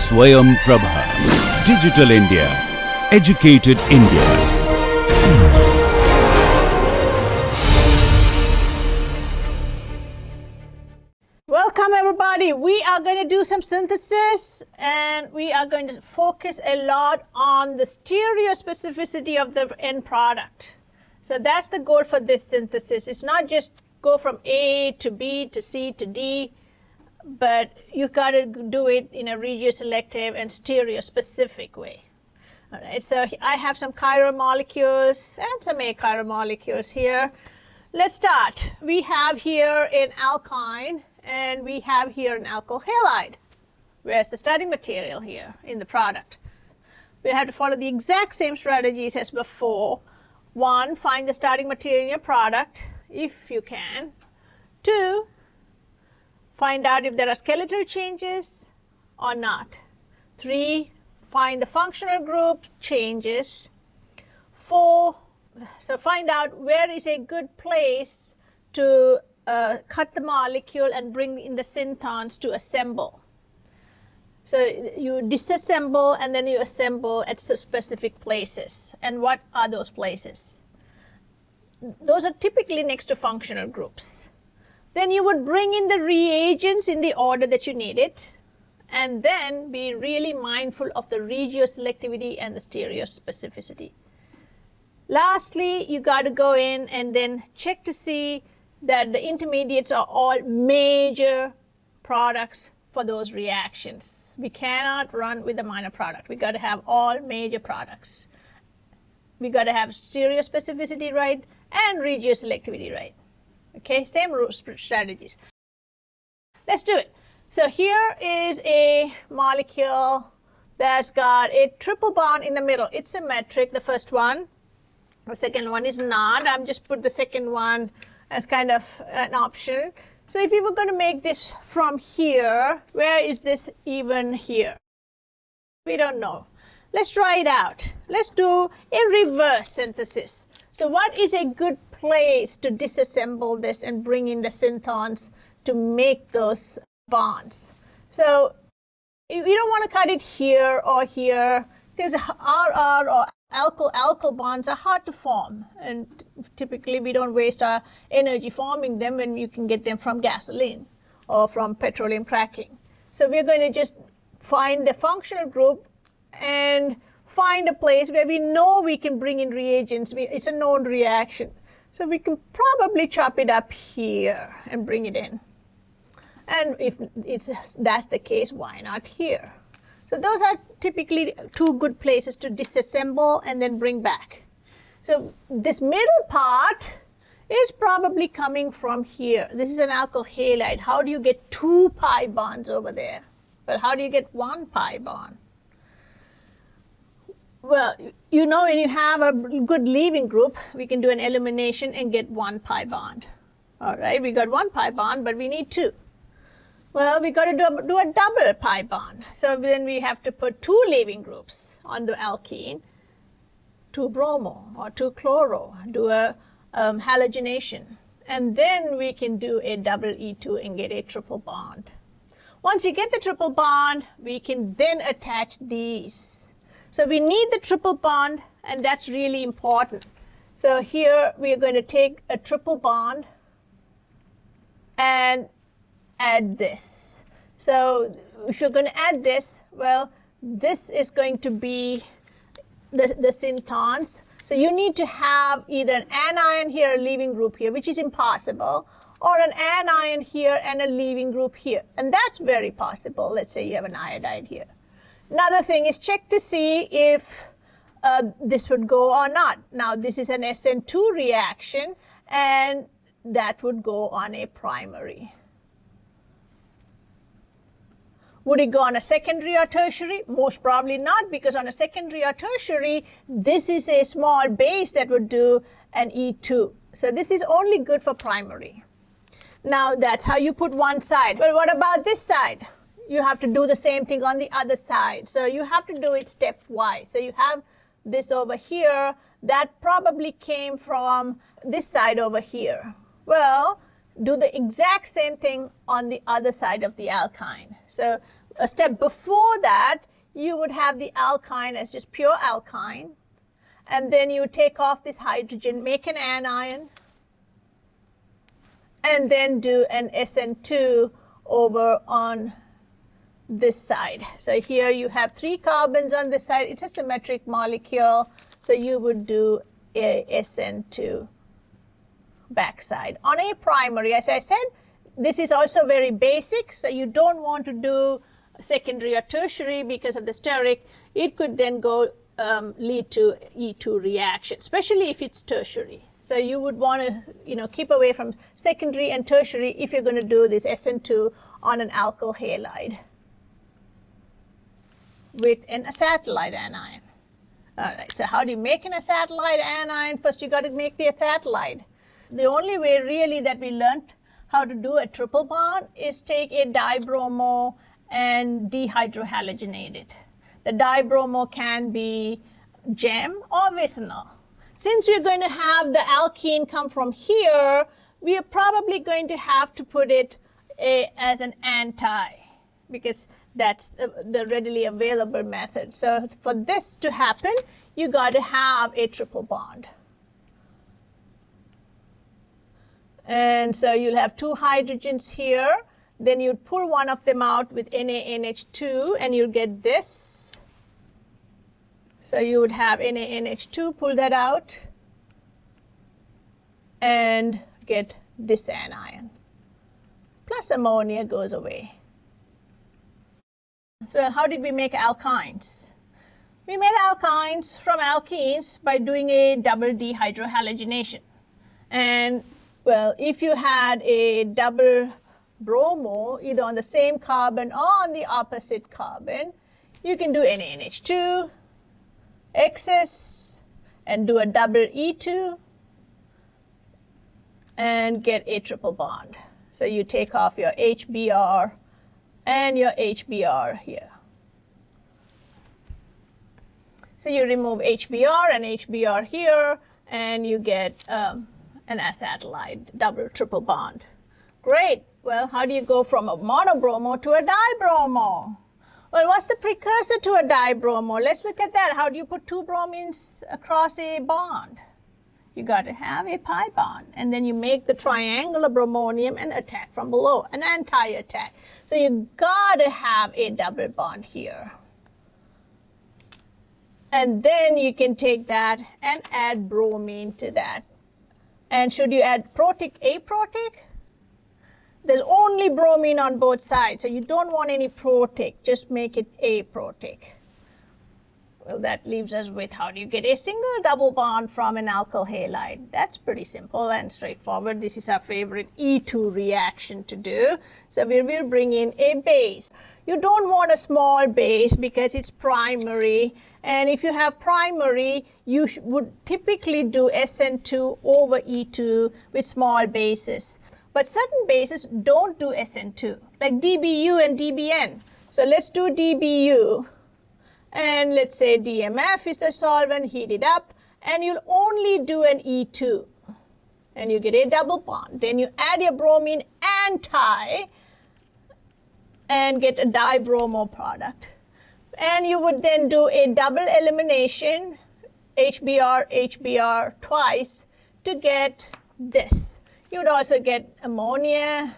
Swayam Prabha. Digital India. Educated India. Welcome everybody. We are going to do some synthesis and we are going to focus a lot on the stereospecificity of the end product. So that's the goal for this synthesis. It's not just go from A to B to C to D, but you got to do it in a regioselective and stereospecific way. All right, so I have some chiral molecules and some achiral molecules here. Let's start. We have here an alkyne and we have here an alkyl halide. Where's the starting material here in the product? We have to follow the exact same strategies as before. One, find the starting material in your product, if you can. Two, find out if there are skeletal changes or not. Three, find the functional group changes. Four, so find out where is a good place to cut the molecule and bring in the synthons to assemble. So you disassemble and then you assemble at specific places. And what are those places? Those are typically next to functional groups. Then you would bring in the reagents in the order that you need it, and then be really mindful of the regioselectivity and the stereospecificity. Lastly, you got to go in and then check to see that the intermediates are all major products for those reactions. We cannot run with a minor product. We got to have all major products. We got to have stereospecificity right and regioselectivity right. Okay, same strategies. Let's do it. So here is a molecule that's got a triple bond in the middle. It's symmetric, the first one. The second one is not. I'm just put the second one as kind of an option. So if you were going to make this from here, where is this even here? We don't know. Let's try it out. Let's do a reverse synthesis. So what is a good place to disassemble this and bring in the synthons to make those bonds? So you don't want to cut it here or here because RR or alkyl bonds are hard to form, and typically we don't waste our energy forming them when you can get them from gasoline or from petroleum cracking. So we're going to just find the functional group and find a place where we know we can bring in reagents. It's a known reaction. So we can probably chop it up here and bring it in. And if that's the case, why not here? So those are typically two good places to disassemble and then bring back. So this middle part is probably coming from here. This is an alkyl halide. How do you get 2 pi bonds over there? Well, how do you get 1 pi bond? Well, you know, when you have a good leaving group, we can do an elimination and get 1 pi bond. All right, we got 1 pi bond, but we need 2. Well, we got to do a double pi bond. So then we have to put 2 leaving groups on the alkene, 2 bromo or 2 chloro, do a halogenation. And then we can do a double E2 and get a triple bond. Once you get the triple bond, we can then attach these. So we need the triple bond, and that's really important. So here we are going to take a triple bond and add this. So if you're going to add this, well, this is going to be the synthons. So you need to have either an anion here, a leaving group here, which is impossible, or an anion here and a leaving group here. And that's very possible. Let's say you have an iodide here. Another thing is check to see if this would go or not. Now this is an SN2 reaction, and that would go on a primary. Would it go on a secondary or tertiary? Most probably not, because on a secondary or tertiary, this is a small base that would do an E2. So this is only good for primary. Now that's how you put one side. Well, what about this side? You have to do the same thing on the other side. So you have to do it stepwise. So you have this over here. That probably came from this side over here. Well, do the exact same thing on the other side of the alkyne. So a step before that, you would have the alkyne as just pure alkyne. And then you take off this hydrogen, make an anion, and then do an SN2 over on this side. So here you have 3 carbons on this side. It's a symmetric molecule. So you would do a SN2 backside. On a primary, as I said, this is also very basic. So you don't want to do secondary or tertiary because of the steric. It could then go lead to E2 reaction, especially if it's tertiary. So you would want to, keep away from secondary and tertiary if you're going to do this SN2 on an alkyl halide with an acetylide anion. All right, so how do you make an acetylide anion? First, you got to make the acetylide. The only way really that we learned how to do a triple bond is take a dibromo and dehydrohalogenate it. The dibromo can be gem or vicinal. Since we're going to have the alkene come from here, we are probably going to have to put it as an anti, because that's the readily available method. So for this to happen, you got to have a triple bond. And so you'll have 2 hydrogens here. Then you'd pull one of them out with NaNH2 and you'll get this. So you would have NaNH2, pull that out, and get this anion. Plus ammonia goes away. So how did we make alkynes? We made alkynes from alkenes by doing a double dehydrohalogenation. And well, if you had a double bromo, either on the same carbon or on the opposite carbon, you can do NaNH2, excess, and do a double E2, and get a triple bond. So you take off your HBr and your HBr here. So you remove HBr and HBr here, and you get an acetylide double triple bond. Great. Well, how do you go from a monobromo to a dibromo? Well, what's the precursor to a dibromo? Let's look at that. How do you put 2 bromines across a bond? You got to have a pi bond, and then you make the triangular bromonium and attack from below, an anti-attack. So you got to have a double bond here. And then you can take that and add bromine to that. And should you add protic, aprotic? There's only bromine on both sides, so you don't want any protic, just make it aprotic. Well, that leaves us with how do you get a single double bond from an alkyl halide? That's pretty simple and straightforward. This is our favorite E2 reaction to do. So we will bring in a base. You don't want a small base because it's primary. And if you have primary, you would typically do SN2 over E2 with small bases. But certain bases don't do SN2, like DBU and DBN. So let's do DBU. And let's say DMF is a solvent, heat it up, and you'll only do an E2. And you get a double bond. Then you add your bromine anti and get a dibromo product. And you would then do a double elimination, HBr, HBr twice, to get this. You would also get ammonia,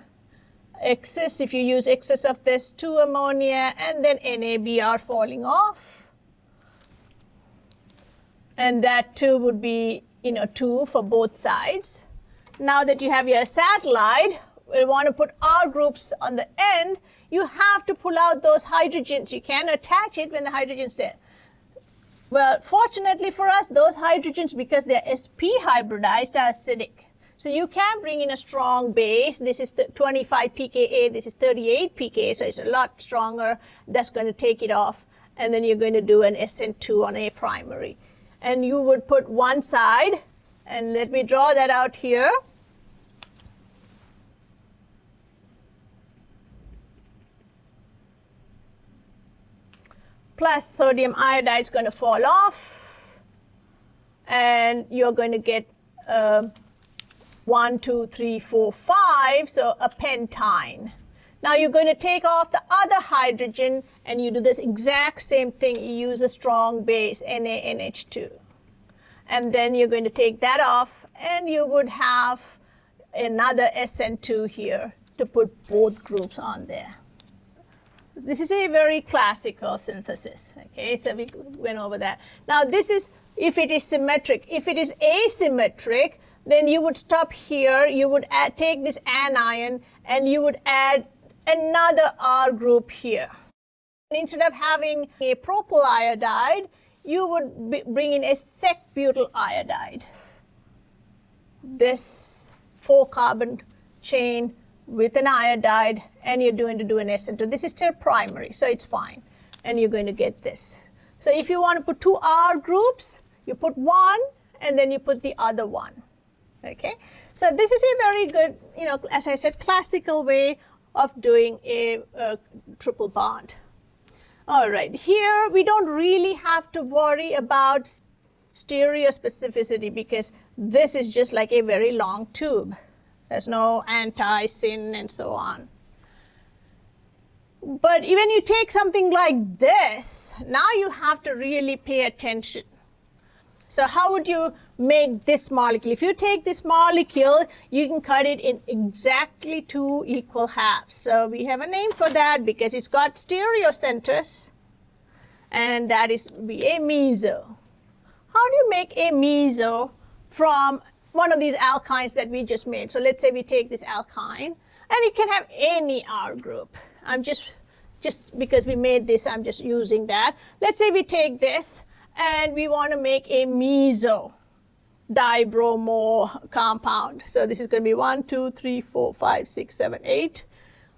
excess, if you use excess of this, 2 ammonia, and then NABR falling off. And that too would be, 2 for both sides. Now that you have your acetylide, we want to put R groups on the end. You have to pull out those hydrogens. You can't attach it when the hydrogen's there. Well, fortunately for us, those hydrogens, because they're sp hybridized, are acidic. So you can bring in a strong base. This is 25 pKa, this is 38 pKa, so it's a lot stronger. That's going to take it off. And then you're going to do an SN2 on a primary. And you would put one side, and let me draw that out here. Plus sodium iodide is going to fall off. And you're going to get 1, 2, 3, 4, 5, so a pentyne. Now you're going to take off the other hydrogen and you do this exact same thing. You use a strong base, NaNH2. And then you're going to take that off and you would have another SN2 here to put both groups on there. This is a very classical synthesis, okay? So we went over that. Now this is if it is symmetric. If it is asymmetric, then you would stop here, you would take this anion and you would add another R group here. Instead of having a propyl iodide, you would bring in a sec-butyl iodide. This 4-carbon chain with an iodide, and you're going to do an SN2. This is still primary, so it's fine. And you're going to get this. So if you want to put 2 R groups, you put one, and then you put the other one. Okay? So this is a very good, as I said, classical way of doing a triple bond. All right, here we don't really have to worry about stereospecificity because this is just like a very long tube. There's no anti-syn and so on. But when you take something like this, now you have to really pay attention. So how would you make this molecule? If you take this molecule, you can cut it in exactly 2 equal halves. So we have a name for that because it's got stereocenters, and that is be a meso. How do you make a meso from one of these alkynes that we just made? So let's say we take this alkyne, and it can have any R group. I'm just because we made this, I'm just using that. Let's say we take this, and we want to make a meso dibromo compound. So this is going to be 1, 2, 3, 4, 5, 6, 7, 8.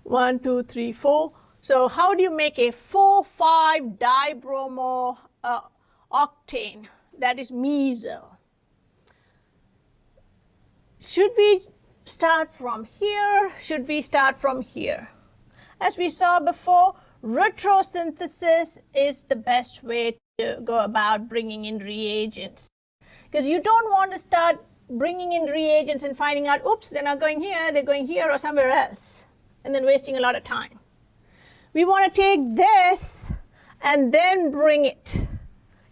1, 2, 3, 4. So how do you make a 4,5 dibromo octane? That is meso. Should we start from here? Should we start from here? As we saw before, retrosynthesis is the best way to go about bringing in reagents. Because you don't want to start bringing in reagents and finding out, oops, they're not going here, they're going here or somewhere else, and then wasting a lot of time. We want to take this and then bring it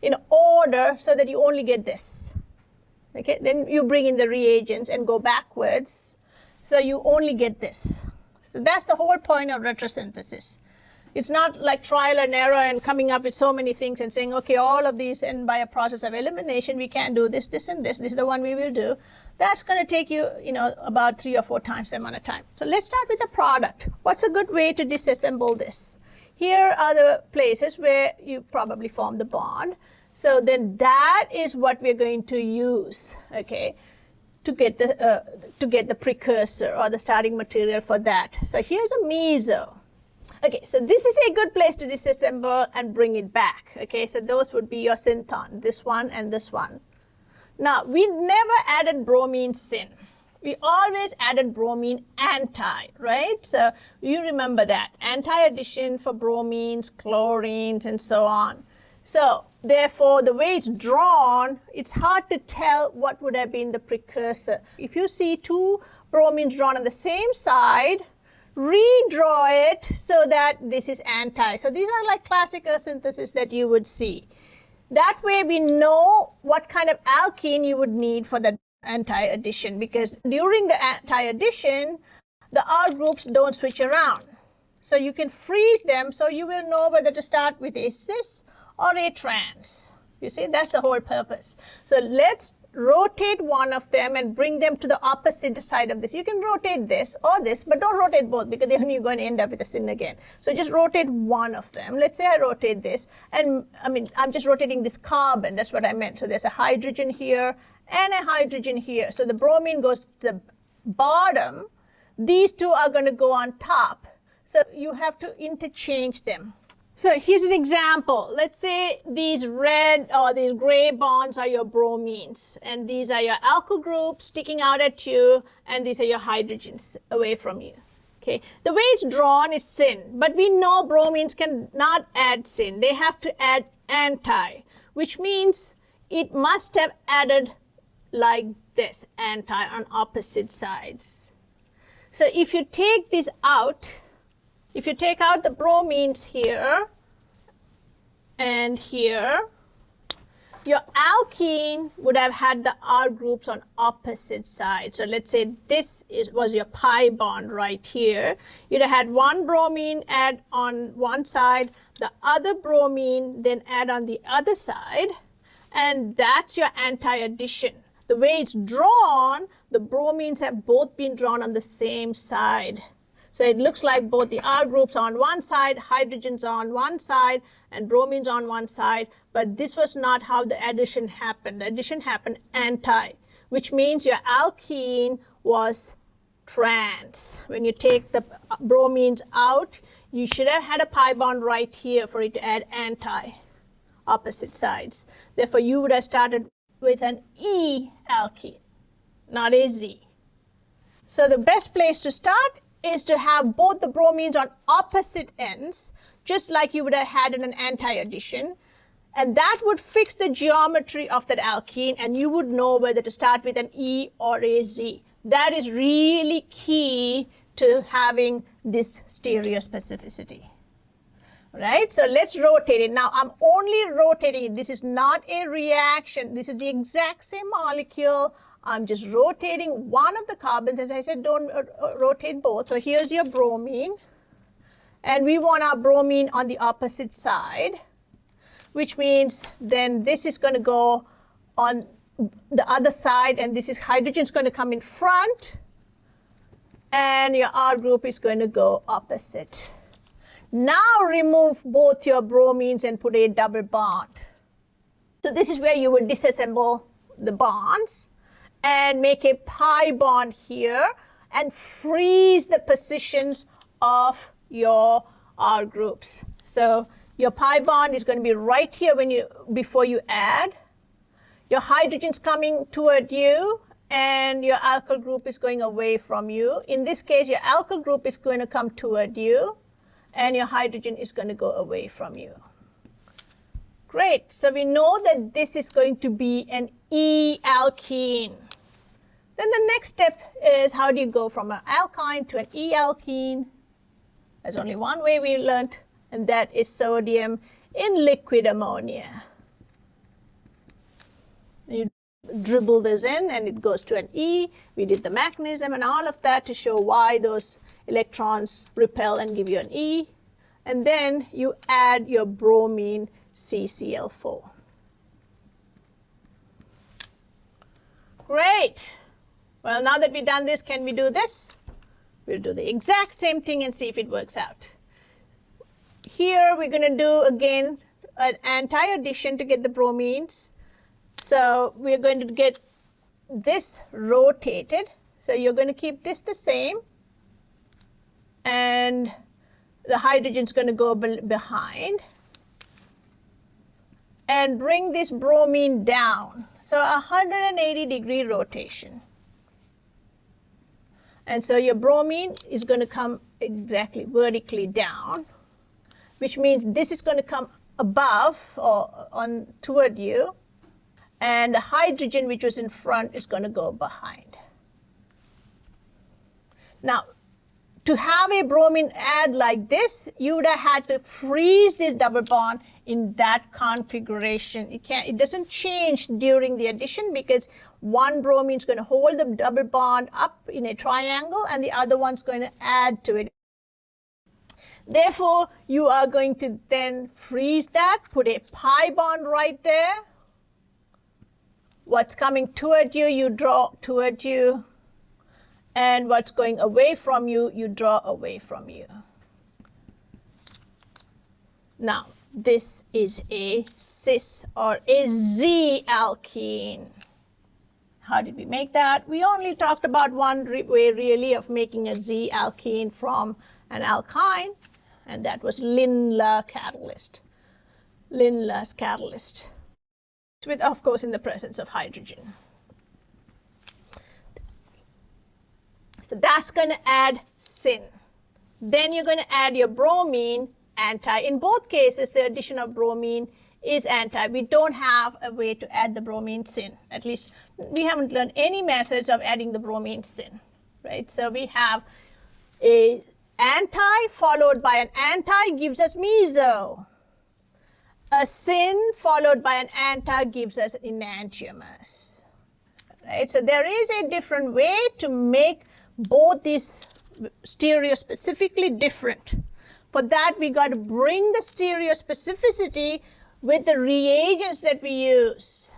in order so that you only get this. Okay, then you bring in the reagents and go backwards, so you only get this. So that's the whole point of retrosynthesis. It's not like trial and error and coming up with so many things and saying, okay, all of these, and by a process of elimination, we can do this, this, and this. This is the one we will do. That's going to take you, about 3 or 4 times the amount of time. So let's start with the product. What's a good way to disassemble this? Here are the places where you probably form the bond. So then that is what we're going to use, okay, to get the precursor or the starting material for that. So here's a meso. Okay, so this is a good place to disassemble and bring it back. Okay, so those would be your synthon, this one and this one. Now, we never added bromine syn. We always added bromine anti, right? So you remember that. Anti-addition for bromines, chlorines, and so on. So therefore, the way it's drawn, it's hard to tell what would have been the precursor. If you see 2 bromines drawn on the same side, redraw it so that this is anti. So these are like classical synthesis that you would see. That way we know what kind of alkene you would need for the anti-addition, because during the anti-addition, the R groups don't switch around. So you can freeze them so you will know whether to start with a cis or a trans. You see, that's the whole purpose. So let's rotate one of them and bring them to the opposite side of this. You can rotate this or this, but don't rotate both because then you're going to end up with a syn again. So just rotate one of them. Let's say I rotate this, and I'm just rotating this carbon. That's what I meant. So there's a hydrogen here and a hydrogen here. So the bromine goes to the bottom. These 2 are going to go on top. So you have to interchange them. So here's an example. Let's say these red or these gray bonds are your bromines, and these are your alkyl groups sticking out at you, and these are your hydrogens away from you. Okay, the way it's drawn is syn, but we know bromines cannot add syn. They have to add anti, which means it must have added like this, anti on opposite sides. So if you take this out, If you take out the bromines here and here, your alkene would have had the R groups on opposite sides. So let's say this was your pi bond right here. You'd have had one bromine add on one side, the other bromine then add on the other side, and that's your anti-addition. The way it's drawn, the bromines have both been drawn on the same side. So it looks like both the R groups on one side, hydrogens on one side, and bromines on one side, but this was not how the addition happened. The addition happened anti, which means your alkene was trans. When you take the bromines out, you should have had a pi bond right here for it to add anti, opposite sides. Therefore, you would have started with an E alkene, not a Z. So the best place to start is to have both the bromines on opposite ends, just like you would have had in an anti-addition. And that would fix the geometry of that alkene, and you would know whether to start with an E or a Z. That is really key to having this stereospecificity. Right? So let's rotate it. Now I'm only rotating it. This is not a reaction. This is the exact same molecule. I'm just rotating one of the carbons. As I said, don't rotate both. So here's your bromine. And we want our bromine on the opposite side, which means then this is going to go on the other side, and this is hydrogen is going to come in front, and your R group is going to go opposite. Now remove both your bromines and put a double bond. So this is where you would disassemble the bonds and make a pi bond here and freeze the positions of your R groups. So your pi bond is going to be right here before you add. Your hydrogen's coming toward you, and your alkyl group is going away from you. In this case, your alkyl group is going to come toward you, and your hydrogen is going to go away from you. Great. So we know that this is going to be an E alkene. Then the next step is, how do you go from an alkyne to an E alkene? There's only one way we learned, and that is sodium in liquid ammonia. You dribble this in and it goes to an E. We did the mechanism and all of that to show why those electrons repel and give you an E. And then you add your bromine CCl4. Great. Well, now that we've done this, can we do this? We'll do the exact same thing and see if it works out. Here we're going to do again an anti-addition to get the bromines. So we're going to get this rotated. So you're going to keep this the same, and the hydrogen's going to go behind, and bring this bromine down. So 180-degree rotation. And so your bromine is going to come exactly vertically down, which means this is going to come above or on toward you, and the hydrogen which was in front is going to go behind. Now, to have a bromine add like this, you would have had to freeze this double bond in that configuration. It doesn't change during the addition, because one bromine is going to hold the double bond up in a triangle and the other one's going to add to it. Therefore, you are going to then freeze that, put a pi bond right there. What's coming toward you, you draw toward you. And what's going away from you, you draw away from you. Now, this is a cis or a Z alkene. How did we make that? We only talked about one way really of making a Z alkene from an alkyne, and that was Lindlar catalyst. Lindlar's catalyst, with, of course, in the presence of hydrogen. So that's going to add syn. Then you're going to add your bromine anti. In both cases, the addition of bromine is anti. We don't have a way to add the bromine syn. At least we haven't learned any methods of adding the bromine syn, right? So we have a anti followed by an anti gives us meso. A syn followed by an anti gives us enantiomer. Right? So there is a different way to make both these stereospecifically different. For that, we got to bring the stereospecificity with the reagents that we use.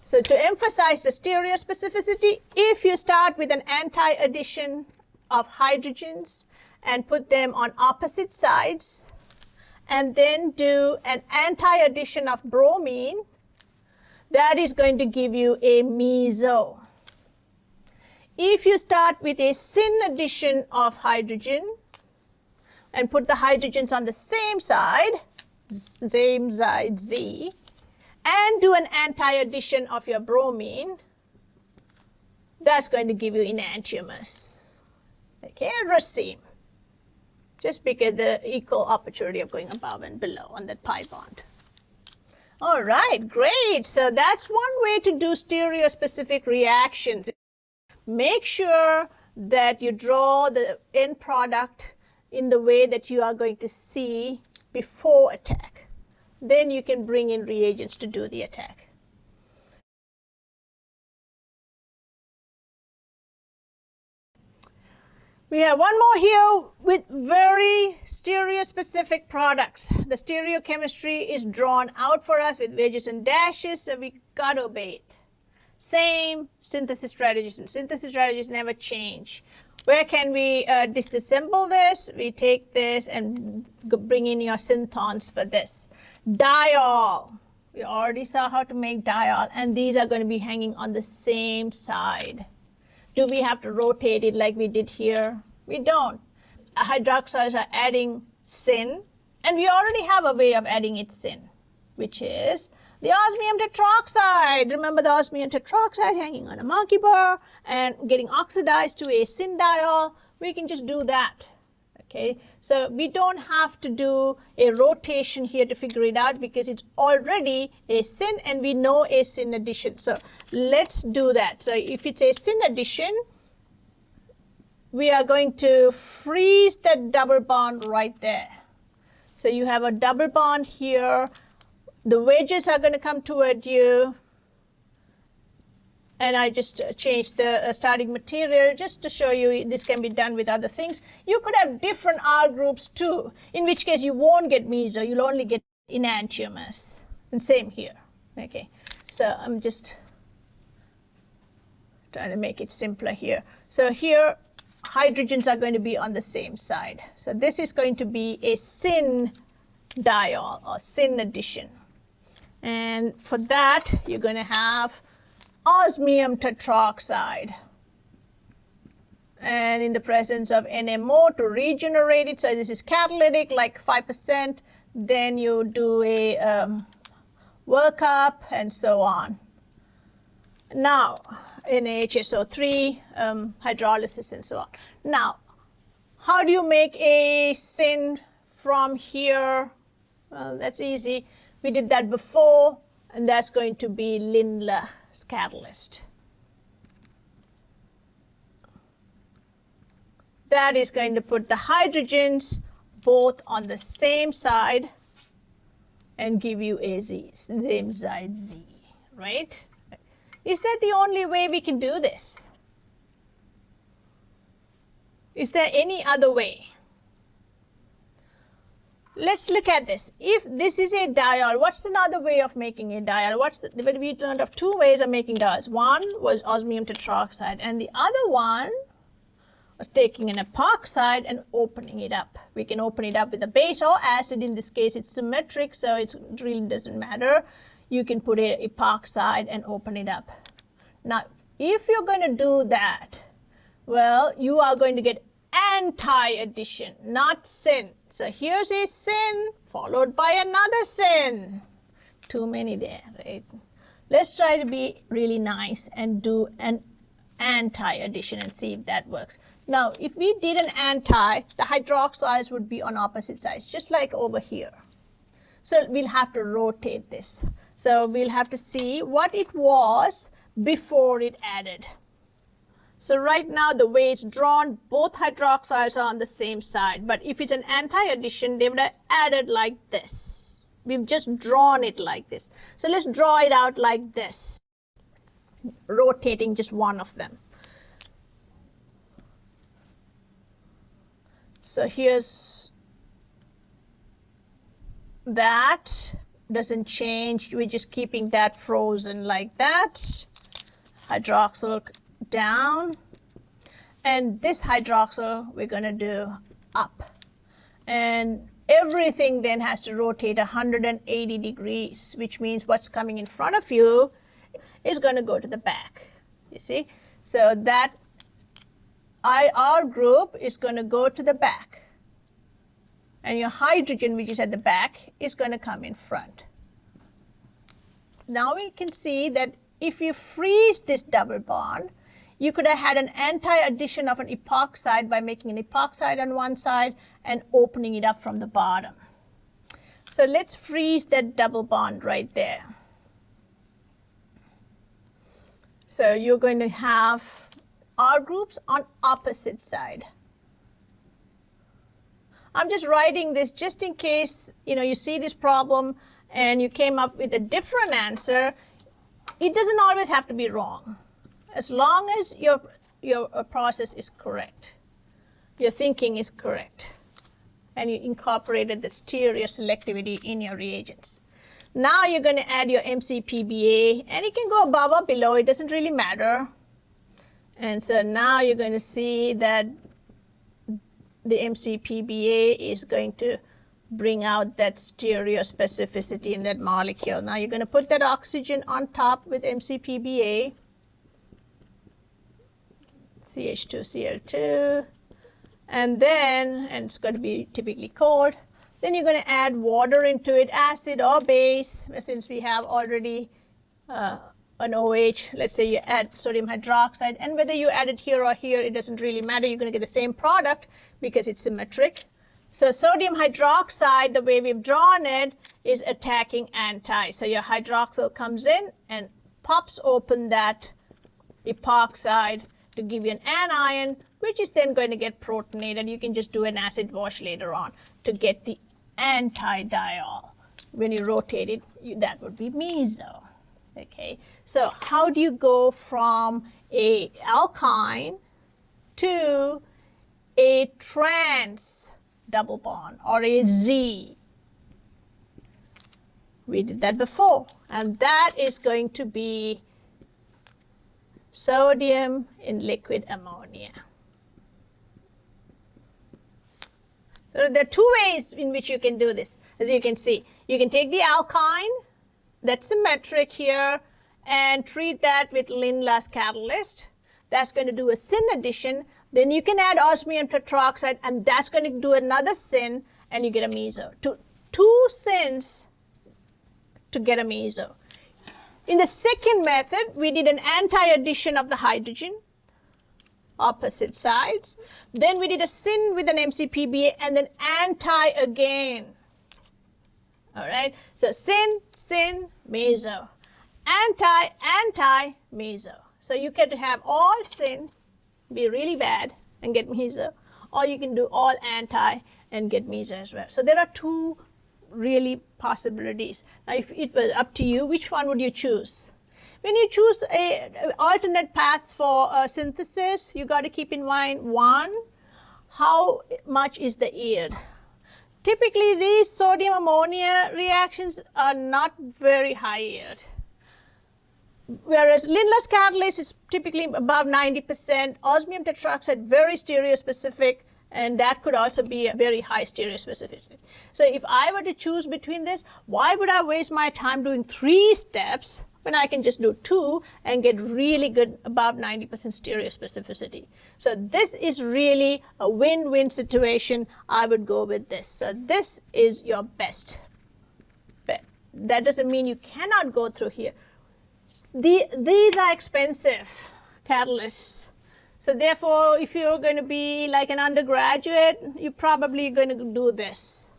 So to emphasize the stereospecificity, if you start with an anti-addition of hydrogens and put them on opposite sides, and then do an anti-addition of bromine, that is going to give you a meso. If you start with a syn addition of hydrogen and put the hydrogens on the same side Z, and do an anti-addition of your bromine, that's going to give you enantiomers. Okay, raceme. Just because the equal opportunity of going above and below on that pi bond. All right, great. So that's one way to do stereospecific reactions. Make sure that you draw the end product in the way that you are going to see before attack. Then you can bring in reagents to do the attack. We have one more here with very stereospecific products. The stereochemistry is drawn out for us with wedges and dashes, so we got to obey it. Same synthesis strategies, and synthesis strategies never change. Where can we disassemble this? We take this and bring in your synthons for this. Diol. We already saw how to make diol, and these are going to be hanging on the same side. Do we have to rotate it like we did here? We don't. Hydroxides are adding syn, and we already have a way of adding its syn, which is the osmium tetroxide. Remember the osmium tetroxide hanging on a monkey bar and getting oxidized to a syn diol? We can just do that. Okay, so we don't have to do a rotation here to figure it out because it's already a syn and we know a syn addition. So let's do that. So if it's a syn addition, we are going to freeze that double bond right there. So you have a double bond here. The wedges are going to come toward you. And I just changed the starting material just to show you this can be done with other things. You could have different R groups too, in which case you won't get meso, you'll only get enantiomers. And same here. Okay, so I'm just trying to make it simpler here. So here, hydrogens are going to be on the same side. So this is going to be a syn diol or syn addition. And for that, you're going to have osmium tetroxide, and in the presence of NMO to regenerate it. So this is catalytic, like 5%. Then you do a workup and so on. Now NaHSO3 hydrolysis and so on. Now, how do you make a syn from here? Well, that's easy. We did that before, and that's going to be Lindlar's catalyst. That is going to put the hydrogens both on the same side and give you a Z, same side Z, right? Is that the only way we can do this? Is there any other way? Let's look at this. If this is a diol, what's another way of making a diol? We learned of two ways of making diols. One was osmium tetroxide, and the other one was taking an epoxide and opening it up. We can open it up with a base or acid. In this case, it's symmetric, so it really doesn't matter. You can put an epoxide and open it up. Now, if you're going to do that, well, you are going to get anti-addition, not syn. So here's a syn followed by another syn. Too many there, right? Let's try to be really nice and do an anti-addition and see if that works. Now, if we did an anti, the hydroxides would be on opposite sides, just like over here. So we'll have to rotate this. So we'll have to see what it was before it added. So right now, the way it's drawn, both hydroxides are on the same side. But if it's an anti-addition, they would have added like this. We've just drawn it like this. So let's draw it out like this, rotating just one of them. So here's that. Doesn't change. We're just keeping that frozen like that. Hydroxyl down. And this hydroxyl we're going to do up. And everything then has to rotate 180 degrees, which means what's coming in front of you is going to go to the back. You see? So that IR group is going to go to the back. And your hydrogen, which is at the back, is going to come in front. Now we can see that if you freeze this double bond, you could have had an anti-addition of an epoxide by making an epoxide on one side and opening it up from the bottom. So let's freeze that double bond right there. So you're going to have R groups on opposite side. I'm just writing this just in case you see this problem and you came up with a different answer. It doesn't always have to be wrong, as long as your process is correct, your thinking is correct, and you incorporated the stereoselectivity in your reagents. Now you're going to add your MCPBA, and it can go above or below, it doesn't really matter. And so now you're going to see that the MCPBA is going to bring out that stereospecificity in that molecule. Now you're going to put that oxygen on top with MCPBA, CH2Cl2, and it's going to be typically cold. Then you're going to add water into it, acid or base, since we have already an OH. Let's say you add sodium hydroxide, and whether you add it here or here, it doesn't really matter. You're going to get the same product because it's symmetric. So sodium hydroxide, the way we've drawn it, is attacking anti. So your hydroxyl comes in and pops open that epoxide to give you an anion, which is then going to get protonated. You can just do an acid wash later on to get the anti-diol. When you rotate it, that would be meso. Okay, so how do you go from a alkyne to a trans double bond or a Z? We did that before, and that is going to be sodium in liquid ammonia. So there are two ways in which you can do this. As you can see, you can take the alkyne that's symmetric here and treat that with Lindlar's catalyst. That's going to do a syn addition. Then you can add osmium tetroxide, and that's going to do another syn, and you get a meso. Two syns to get a meso. In the second method, we did an anti-addition of the hydrogen, opposite sides. Then we did a syn with an MCPBA, and then anti again. All right, so syn, syn, meso, anti, anti, meso. So you can have all syn, be really bad, and get meso, or you can do all anti and get meso as well. So there are two really possibilities. Now, if it was up to you, which one would you choose? When you choose alternate paths for synthesis, you got to keep in mind, one, how much is the yield? Typically, these sodium ammonia reactions are not very high yield. Whereas Lindlar's catalyst is typically above 90%, osmium tetroxide very stereospecific, and that could also be a very high stereospecificity. So if I were to choose between this, why would I waste my time doing 3 steps when I can just do 2 and get really good above 90% stereospecificity? So this is really a win-win situation. I would go with this. So this is your best bet. That doesn't mean you cannot go through here. These are expensive catalysts. So therefore, if you're going to be like an undergraduate, you're probably going to do this.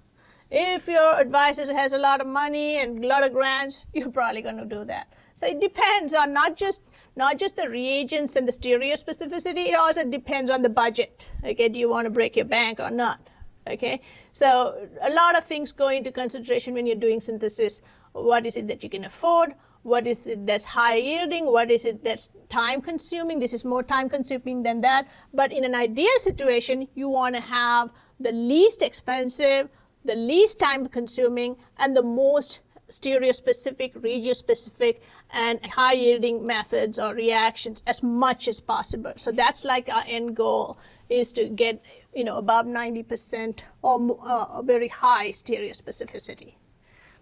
If your advisor has a lot of money and a lot of grants, you're probably going to do that. So it depends on not just not just the reagents and the stereospecificity, it also depends on the budget. Okay, do you want to break your bank or not? Okay, so a lot of things go into consideration when you're doing synthesis. What is it that you can afford? What is it that's high yielding? What is it that's time consuming? This is more time consuming than that. But in an ideal situation, you want to have the least expensive, the least time consuming, and the most stereospecific, region-specific, and high-yielding methods or reactions as much as possible. So that's like our end goal, is to get above 90% or very high stereospecificity.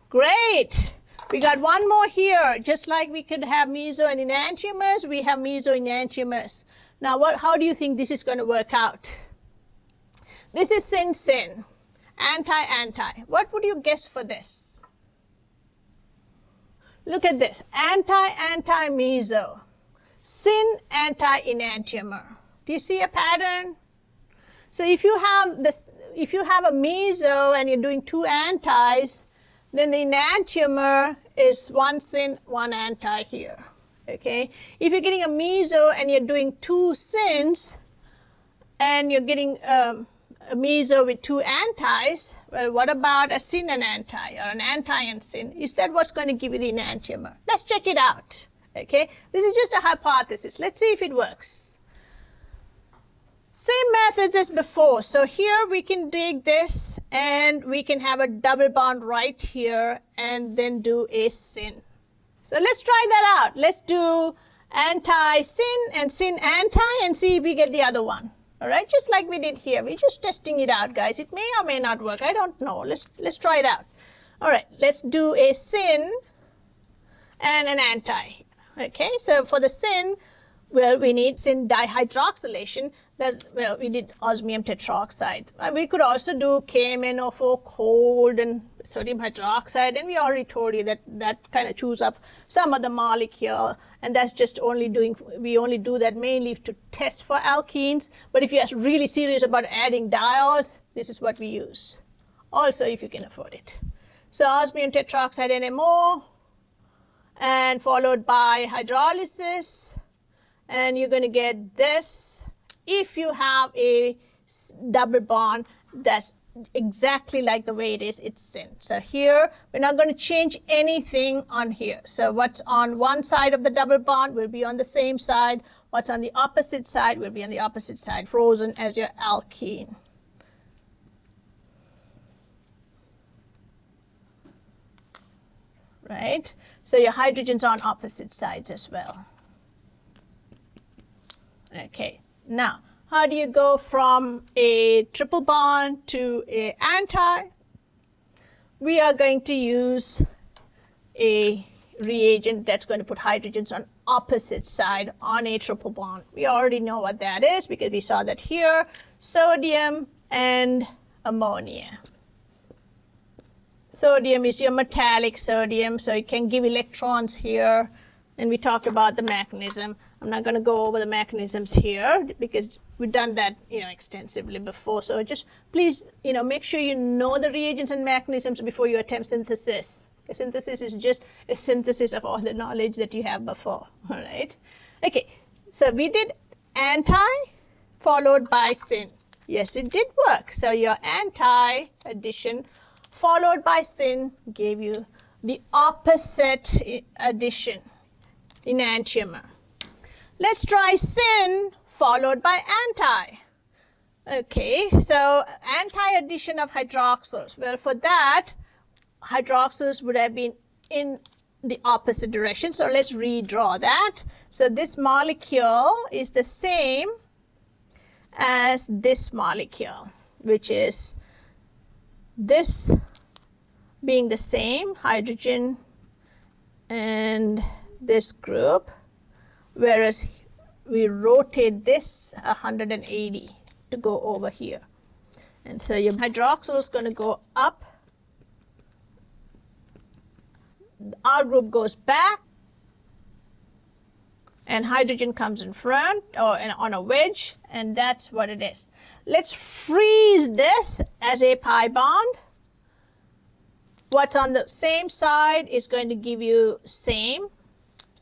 Great. We got one more here. Just like we could have meso and enantiomers, we have meso-enantiomers. Now, how do you think this is going to work out? This is sin-sin, anti-anti. What would you guess for this? Look at this, anti-anti-meso, sin anti-enantiomer. Do you see a pattern? So if you have a meso and you're doing two antis, then the enantiomer is one sin, one anti here. Okay. If you're getting a meso and you're doing two sins, and you're getting a meso with two antis, well, what about a sin and anti, or an anti and sin? Is that what's going to give you the enantiomer? Let's check it out. Okay. This is just a hypothesis. Let's see if it works. Same methods as before. So here we can take this and we can have a double bond right here and then do a sin. So let's try that out. Let's do anti-sin and sin-anti and see if we get the other one. All right, just like we did here. We're just testing it out, guys. It may or may not work. I don't know. Let's try it out. All right, let's do a sin and an anti. Okay, so for the sin, well, we need sin dihydroxylation. We did osmium tetroxide. We could also do KMnO4 cold and sodium hydroxide, and we already told you that kind of chews up some of the molecule, and that's just we only do that mainly to test for alkenes. But if you're really serious about adding diols, this is what we use. Also, if you can afford it. So osmium tetroxide NMO, and followed by hydrolysis, and you're going to get this. If you have a double bond that's exactly like the way it is, it's sin. So here, we're not going to change anything on here. So what's on one side of the double bond will be on the same side. What's on the opposite side will be on the opposite side, frozen as your alkene. Right? So your hydrogen's on opposite sides as well. Okay. Now, how do you go from a triple bond to an anti? We are going to use a reagent that's going to put hydrogens on opposite side on a triple bond. We already know what that is because we saw that here, sodium and ammonia. Sodium is your metallic sodium, so it can give electrons here, and we talked about the mechanism. I'm not going to go over the mechanisms here because we've done that, extensively before. So just please, make sure you know the reagents and mechanisms before you attempt synthesis. A synthesis is just a synthesis of all the knowledge that you have before. All right. Okay. So we did anti followed by sin. Yes, it did work. So your anti addition followed by sin gave you the opposite addition, enantiomer. Let's try sin followed by anti. Okay, so anti-addition of hydroxyls. Well, for that, hydroxyls would have been in the opposite direction. So let's redraw that. So this molecule is the same as this molecule, which is this being the same, hydrogen and this group. Whereas we rotate this 180 to go over here. And so your hydroxyl is going to go up. R group goes back. And hydrogen comes in front or on a wedge. And that's what it is. Let's freeze this as a pi bond. What's on the same side is going to give you same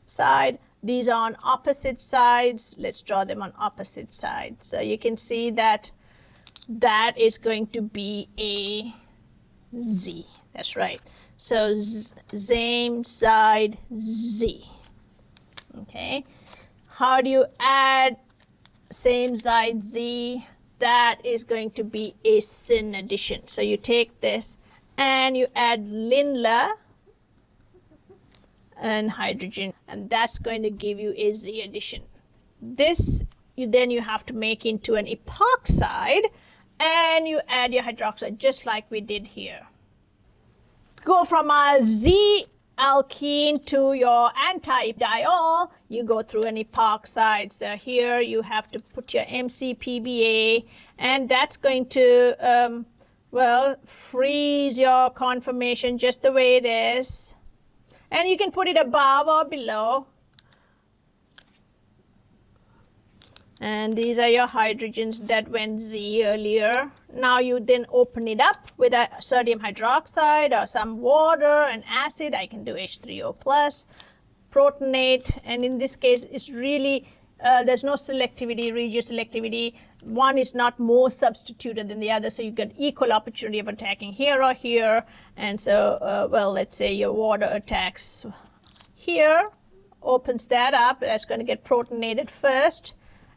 side. These are on opposite sides. Let's draw them on opposite sides. So you can see that that is going to be a Z. That's right. So same side Z. Okay. How do you add same side Z? That is going to be a syn addition. So you take this and you add Lindler and hydrogen, and that's going to give you a Z addition. This you have to make into an epoxide, and you add your hydroxide just like we did here. Go from a Z alkene to your anti-diol, you go through an epoxide. So here you have to put your MCPBA, and that's going to, well, freeze your conformation just the way it is. And you can put it above or below. And these are your hydrogens that went Z earlier. Now you then open it up with a sodium hydroxide or some water and acid. I can do H3O plus, protonate, and in this case it's really, there's no selectivity, regioselectivity. One is not more substituted than the other, so you get equal opportunity of attacking here or here. And so, well, let's say your water attacks here, opens that up. That's going to get protonated first.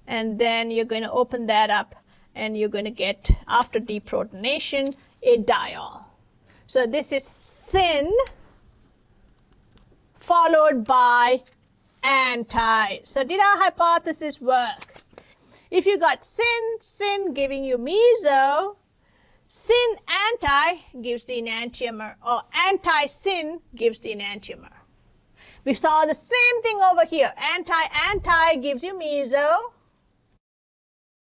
And then you're going to open that up, and you're going to get, after deprotonation, a diol. So this is syn followed by anti. So did our hypothesis work? If you got syn giving you meso, syn-anti gives the enantiomer, or anti-syn gives the enantiomer. We saw the same thing over here. Anti-anti gives you meso.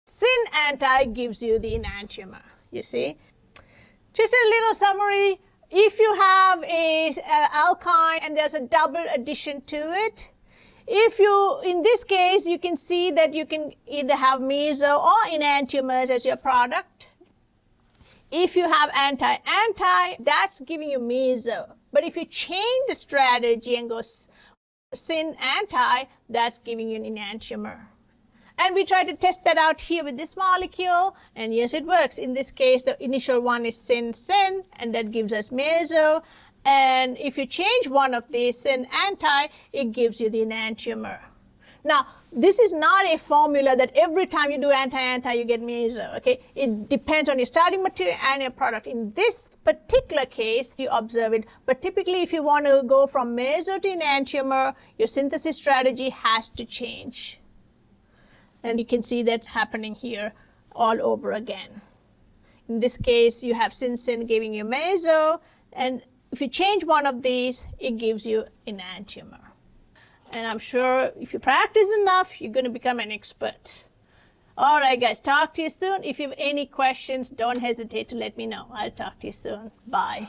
Syn-anti gives you the enantiomer, you see. Just a little summary. If you have a alkyne and there's a double addition to it, if you, in this case, you can see that you can either have meso or enantiomers as your product. If you have anti-anti, that's giving you meso. But if you change the strategy and go syn-anti, that's giving you an enantiomer. And we try to test that out here with this molecule, and yes, it works. In this case, the initial one is syn-syn, and that gives us meso. And if you change one of these, syn-anti, it gives you the enantiomer. Now, this is not a formula that every time you do anti-anti, you get meso, okay? It depends on your starting material and your product. In this particular case, you observe it. But typically, if you want to go from meso to enantiomer, your synthesis strategy has to change. And you can see that's happening here all over again. In this case, you have syn-syn giving you meso, and if you change one of these, it gives you enantiomer. And I'm sure if you practice enough, you're going to become an expert. All right, guys, talk to you soon. If you have any questions, don't hesitate to let me know. I'll talk to you soon. Bye.